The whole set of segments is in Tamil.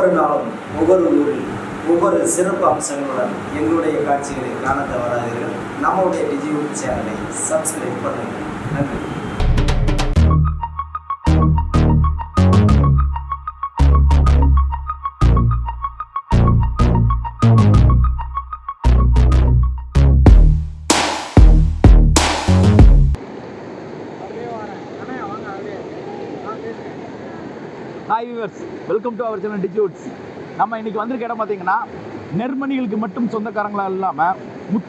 ஒவ்வொரு நாளும் ஒவ்வொரு ஊரில் ஒவ்வொரு சிறப்பு அம்சங்களுடன் எங்களுடைய காட்சிகளை காண தவறாதீர்கள். நம்முடைய டிஜியூட் சேனலை சப்ஸ்கிரைப் பண்ணுங்கள். நன்றி. Hi viewers, welcome to our channel டிஜியூட்ஸ். நம்ம இன்றைக்கி வந்திருக்க இடம் பார்த்தீங்கன்னா, நெற்மணிகளுக்கு மட்டும் சொந்தக்காரங்களாக இல்லாமல்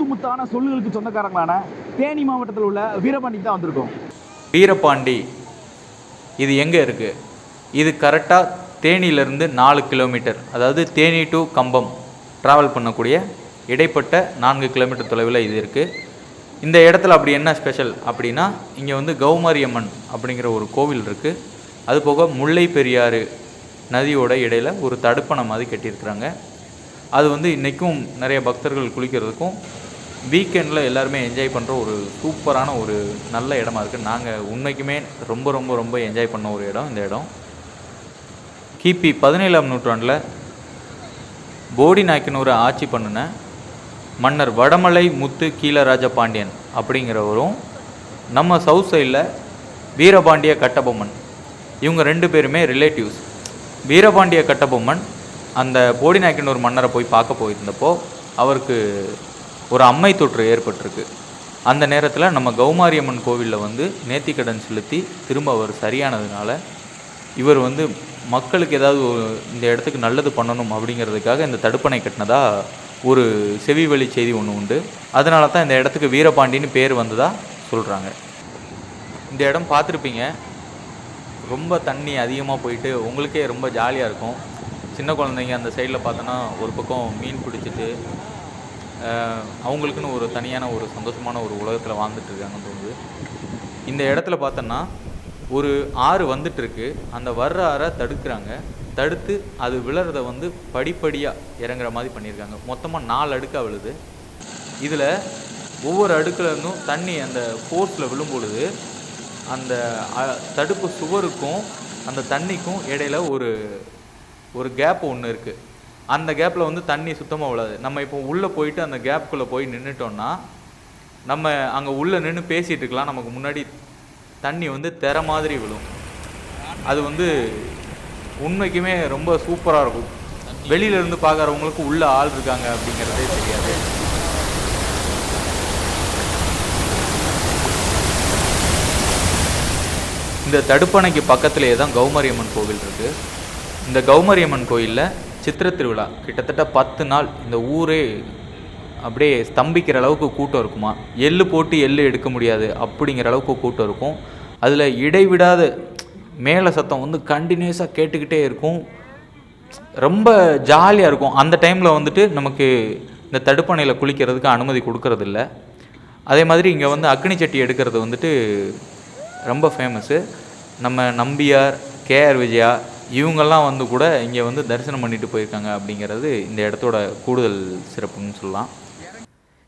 முத்தான சொல்லுகளுக்கு சொந்தக்காரங்களான தேனி மாவட்டத்தில் உள்ள வீரபாண்டிக்கு தான் வந்திருக்கோம். வீரபாண்டி இது எங்கே இருக்குது? இது கரெக்டாக தேனியிலேருந்து 4 கிலோமீட்டர், அதாவது தேனி டு கம்பம் ட்ராவல் பண்ணக்கூடிய இடைப்பட்ட 4 கிலோமீட்டர் தொலைவில் இது இருக்குது. இந்த இடத்துல அப்படி என்ன ஸ்பெஷல் அப்படின்னா, இங்கே வந்து கௌமாரியம்மன் அப்படிங்கிற ஒரு கோவில் இருக்குது. அது போக முல்லை பெரியாறு நதியோட இடையில் ஒரு தடுப்பணை மாதிரி கட்டியிருக்கிறாங்க. அது வந்து இன்றைக்கும் நிறைய பக்தர்கள் குளிக்கிறதுக்கும் வீக்கெண்டில் எல்லாருமே என்ஜாய் பண்ணுற ஒரு சூப்பரான ஒரு நல்ல இடமா இருக்குது. நாங்கள் உண்மைக்குமே ரொம்ப ரொம்ப ரொம்ப என்ஜாய் பண்ண ஒரு இடம் இந்த இடம். கிபி 17ஆம் நூற்றாண்டில் போடி நாயக்கனூரை ஆட்சி பண்ணின மன்னர் வடமலை முத்து கீழராஜ பாண்டியன் அப்படிங்கிறவரும் நம்ம சவுத் சைடில் வீரபாண்டிய கட்டபொம்மன், இவங்க 2 பேருமே ரிலேட்டிவ்ஸ். வீரபாண்டிய கட்டபொம்மன் அந்த போடி நாயக்கனூர் மன்னரை போய் பார்க்க போயிருந்தப்போ அவருக்கு ஒரு அம்மை தொற்று ஏற்பட்டிருக்கு. அந்த நேரத்தில் நம்ம கௌமாரியம்மன் கோவிலில் வந்து நேர்த்திக்கடன் செலுத்தி திரும்ப அவர் சரியானதுனால இவர் வந்து மக்களுக்கு ஏதாவது இந்த இடத்துக்கு நல்லது பண்ணணும் அப்படிங்கிறதுக்காக இந்த தடுப்பணை கட்டினதா ஒரு செவி வழி செய்தி ஒன்று உண்டு. அதனால தான் இந்த இடத்துக்கு வீரபாண்டின்னு பேர் வந்ததாக சொல்கிறாங்க. இந்த இடம் பார்த்துருப்பீங்க, ரொம்ப தண்ணி அதிகமாக போயிட்டு உங்களுக்கே ரொம்ப ஜாலியாக இருக்கும். சின்ன குழந்தைங்க அந்த சைடில் பார்த்தோன்னா ஒரு பக்கம் மீன் பிடிச்சிட்டு அவங்களுக்குன்னு ஒரு தனியான ஒரு சந்தோஷமான ஒரு உலகத்தில் வாழ்ந்துட்டுருக்காங்கன்னு தோணுது. இந்த இடத்துல பார்த்தோன்னா ஒரு ஆறு வந்துட்டுருக்கு. அந்த வர்ற ஆறை தடுக்கிறாங்க. தடுத்து அது விழுறதை வந்து படிப்படியாக இறங்குற மாதிரி பண்ணியிருக்காங்க. மொத்தமாக 4 அடுக்காக விழுது. இதில் ஒவ்வொரு அடுக்கில் இருந்தும் தண்ணி அந்த ஃபோர்ஸில் விழும்பொழுது அந்த தடுப்பு சுவருக்கும் அந்த தண்ணிக்கும் இடையில ஒரு கேப் ஒன்று இருக்குது. அந்த கேப்பில் வந்து தண்ணி சுத்தமாக விழாது. நம்ம இப்போ உள்ளே போயிட்டு அந்த கேப்புக்குள்ளே போய் நின்றுட்டோன்னா நம்ம அங்கே உள்ளே நின்று பேசிகிட்டு இருக்கலாம். நமக்கு முன்னாடி தண்ணி வந்து திற மாதிரி விழும். அது வந்து உண்மைக்குமே ரொம்ப சூப்பராக இருக்கும். வெளியிலேருந்து பார்க்குறவங்களுக்கு உள்ளே ஆள் இருக்காங்க அப்படிங்கிறதே தெரியாது. இந்த தடுப்பணைக்கு பக்கத்திலே தான் கௌமாரியம்மன் கோவில் இருக்குது. இந்த கௌமாரியம்மன் கோயிலில் சித்திரை திருவிழா கிட்டத்தட்ட 10 நாள் இந்த ஊரே அப்படியே ஸ்தம்பிக்கிற அளவுக்கு கூட்டம் இருக்குமா. எள்ளு போட்டு எள்ளு எடுக்க முடியாது அப்படிங்கிற அளவுக்கு கூட்டம் இருக்கும். அதில் இடைவிடாத மேலே சத்தம் வந்து கண்டினியூஸாக கேட்டுக்கிட்டே இருக்கும். ரொம்ப ஜாலியாக இருக்கும். அந்த டைமில் வந்துட்டு நமக்கு இந்த தடுப்பணையில் குளிக்கிறதுக்கு அனுமதி கொடுக்கறதில்ல. அதே மாதிரி இங்கே வந்து அக்னி சட்டி எடுக்கிறது வந்துட்டு ரொம்ப ஃபேமஸ்ஸு. நம்ம நம்பியார், கேஆர் விஜயா இவங்கெல்லாம் வந்து கூட இங்கே வந்து தரிசனம் பண்ணிட்டு போயிருக்காங்க அப்படிங்கிறது இந்த இடத்தோட கூடுதல் சிறப்புன்னு சொல்லலாம்.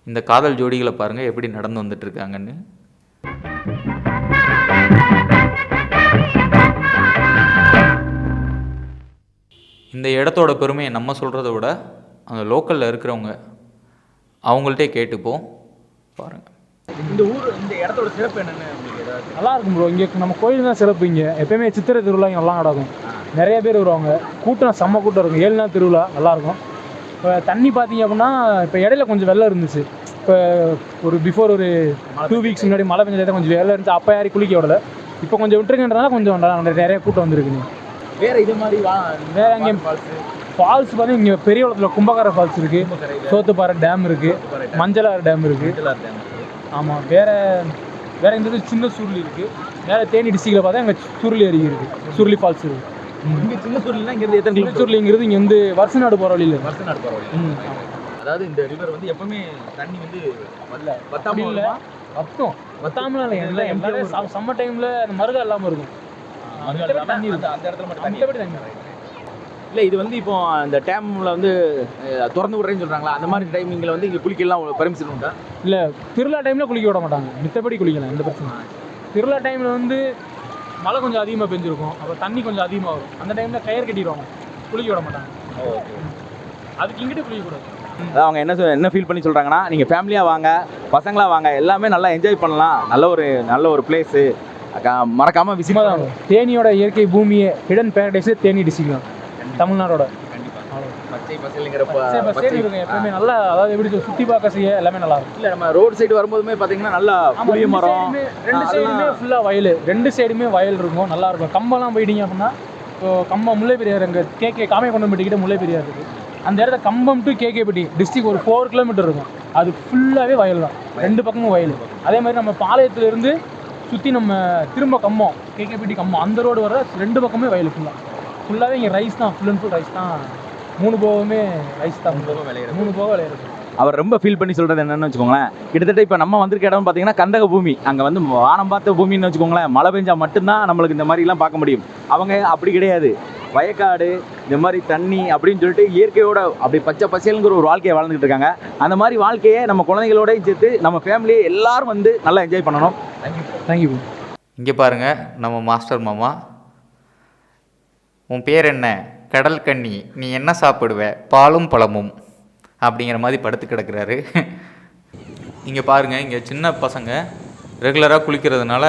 இந்த காதல் ஜோடிகளை பாருங்கள் எப்படி நடந்து வந்துட்டுருக்காங்கன்னு. இந்த இடத்தோட பெருமையை நம்ம சொல்கிறத விட அந்த லோக்கலில் இருக்கிறவங்க அவங்கள்ட்டே கேட்டுப்போம். பாருங்கள் இந்த இடத்தோட சிறப்பு என்னென்னு உங்களுக்கு ஏதாவது? நல்லா இருக்கும் ப்ரோ. இங்கே நம்ம கோயில் தான் சிறப்பு. இங்கே எப்பயுமே சித்திரை திருவிழா இங்கே எல்லாம் நடக்கும். நிறைய பேர் வருவாங்க. கூட்டம் செம்ம கூட்டம் இருக்கும். 7 நாள் திருவிழா நல்லாயிருக்கும். இப்போ தண்ணி பார்த்தீங்க அப்படின்னா இப்போ இடையில கொஞ்சம் வெள்ளம் இருந்துச்சு. இப்போ பிஃபோர் ஒரு 2 வீக்ஸ் முன்னாடி மழை பெஞ்சதை கொஞ்சம் வெள்ளம் இருந்துச்சு. அப்போ யாரையும் குளிக்க விடல. இப்போ கொஞ்சம் விட்டுருங்கன்றதால கொஞ்சம் நிறைய கூட்டம் வந்துருக்குங்க. வேறு இது மாதிரி வேறு எங்கே ஃபால்ஸ் பார்த்தீங்கன்னா இங்கே பெரியகுளத்தில் கும்பகரை ஃபால்ஸ் இருக்குது, சோத்துப்பாறை டேம் இருக்குது, மஞ்சளாறு டேம் இருக்குது. ஆமாம், வேறு இந்த சின்ன சுருளி இருக்குது. வேறு தேனி டிஸ்ட்ரிக்டில் பார்த்தா இங்கே சுருளி அருவி இருக்குது, சுருளி ஃபால்ஸ் இருக்குது. இங்கே சின்ன சுருளினா இங்கேருந்து எத்தனை சின்ன சுருளிங்கிறது இங்கே வந்து வருஷநாடு போகிற வழியில். வருஷநாடு போகிற வழி. அதாவது இந்த ரிவர் வந்து எப்பவுமே தண்ணி வந்து வத்தாமல் இல்லை, வத்தாமல் இல்லை. எல்லாமே சம்மர் டைமில் அந்த மருகா இல்லாமல் இருக்கும். தண்ணி இருக்குது அந்த இடத்துல மட்டும் தண்ணி இல்லை. இது வந்து இப்போ அந்த டேமில் வந்து திறந்து விட்றேன்னு சொல்கிறாங்களா, அந்த மாதிரி டைமிங்கில் வந்து இங்கே குளிக்கலாம் பர்மிஷன் உண்டா? இல்லை, திருவிழா டைமில் குளிக்க விட மாட்டாங்க. மித்தபடி குளிக்கலாம், எந்த பிரச்சனை. திருவிழா டைமில் வந்து மழை கொஞ்சம் அதிகமாக பெஞ்சிருக்கும், அப்புறம் தண்ணி கொஞ்சம் அதிகமாக வரும். அந்த டைமில் கயிறு கட்டிடுவாங்க, குளிக்க விட மாட்டாங்க. அதுக்கு இங்கிட்டு குளிக்கக்கூடாது. அதான் அவங்க என்ன ஃபீல் பண்ணி சொல்கிறாங்கன்னா, நீங்கள் ஃபேமிலியாக வாங்க, பசங்களாக வாங்க, எல்லாமே நல்லா என்ஜாய் பண்ணலாம், நல்ல ஒரு பிளேஸு, மறக்காமல் விசிட் தான். தேனியோட இயற்கை பூமியை ஹிடன் பேரடைஸு தேனி டிஸ்ட்ரிக்ட் தமிழ்நாடோட. பச்சை பசேலுங்கிறப்ப எப்பவுமே நல்லா, அதாவது எப்படி சுற்றி பார்க்க செய்ய எல்லாமே நல்லா இருக்கும். இல்லை, நம்ம ரோடு சைடு வரும்போதுமே பார்த்தீங்கன்னா நல்லா புளிய மரம், 2 சைடுமே ஃபுல்லாக வயல், 2 சைடுமே வயல் இருக்கும், நல்லா இருக்கும். கம்பம்லாம் போயிட்டீங்க அப்படின்னா, இப்போ கம்பம் முல்லை பெரியார், எங்கள் காமையங்கொண்டம்பட்டிக்கிட்ட முல்லை பெரியார் இருக்குது. அந்த இடத்துல கம்பம் டு கேகேபட்டி டிஸ்ட்ரிக்ட் ஒரு 4 கிலோமீட்டர் இருக்கும். அது ஃபுல்லாகவே வயல் தான், 2 பக்கமும் வயல். அதே மாதிரி நம்ம பாளையத்துலேருந்து சுற்றி நம்ம திரும்ப கம்பம், கேகேபட்டி கம்பம் அந்த ரோடு வர 2 பக்கமே வயல் ஃபுல்லாகவே இங்கே ரைஸ் தான், ஃபுல் அண்ட் ஃபுல் ரைஸ் தான். 3 போகமே ரைஸ் தான், 3 போக விளையாடுறது. அவர் ரொம்ப ஃபீல் பண்ணி சொல்கிறது என்னென்னு வச்சுக்கோங்களேன், கிட்டத்தட்ட இப்போ நம்ம வந்திருக்க இடம் பார்த்தீங்கன்னா கந்தக பூமி. அங்கே வந்து வானம் பார்த்த பூமின்னு வச்சுக்கோங்களேன். மழை பெஞ்சால் மட்டும்தான் நம்மளுக்கு இந்த மாதிரிலாம் பார்க்க முடியும். அவங்க அப்படி கிடையாது, வயக்காடு, இந்த மாதிரி தண்ணி அப்படின்னு சொல்லிட்டு இயற்கையோட அப்படி பச்சை பசேலுங்கிற ஒரு வாழ்க்கையை வாழ்ந்துகிட்டு இருக்காங்க. அந்த மாதிரி வாழ்க்கையை நம்ம குழந்தைகளோடையும் சேர்த்து நம்ம ஃபேமிலியை எல்லாரும் வந்து நல்லா என்ஜாய் பண்ணணும். தேங்க்யூ. இங்கே பாருங்கள், நம்ம மாஸ்டர் மாமா. உன் பேர் என்ன? கடல் கன்னி. நீ என்ன சாப்பிடுவ? பாலும் பழமும் அப்படிங்கிற மாதிரி படுத்து கிடக்கிறாரு. இங்கே பாருங்கள், இங்கே சின்ன பசங்க ரெகுலராக குளிக்கிறதுனால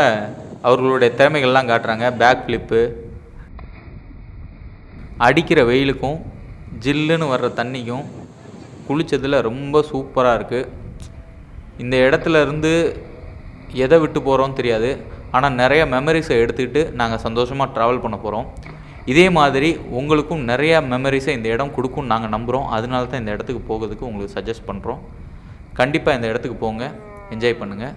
அவர்களுடைய திறமைகள்லாம் காட்டுறாங்க. பேக் ஃப்ளிப்பு, அடிக்கிற வெயிலுக்கும் ஜில்லுன்னு வர்ற தண்ணிக்கும் குளித்ததில் ரொம்ப சூப்பராக இருக்குது. இந்த இடத்துல இருந்து எதை விட்டு போகிறோன்னு தெரியாது, ஆனால் நிறைய மெமரிஸை எடுத்துக்கிட்டு நாங்கள் சந்தோஷமாக ட்ராவல் பண்ண போகிறோம். இதே மாதிரி உங்களுக்கும் நிறையா மெமரிஸை இந்த இடம் கொடுக்கும்னு நாங்கள் நம்புகிறோம். அதனால தான் இந்த இடத்துக்கு போகிறதுக்கு உங்களுக்கு சஜஸ்ட் பண்ணுறோம். கண்டிப்பாக இந்த இடத்துக்கு போங்க, என்ஜாய் பண்ணுங்கள்.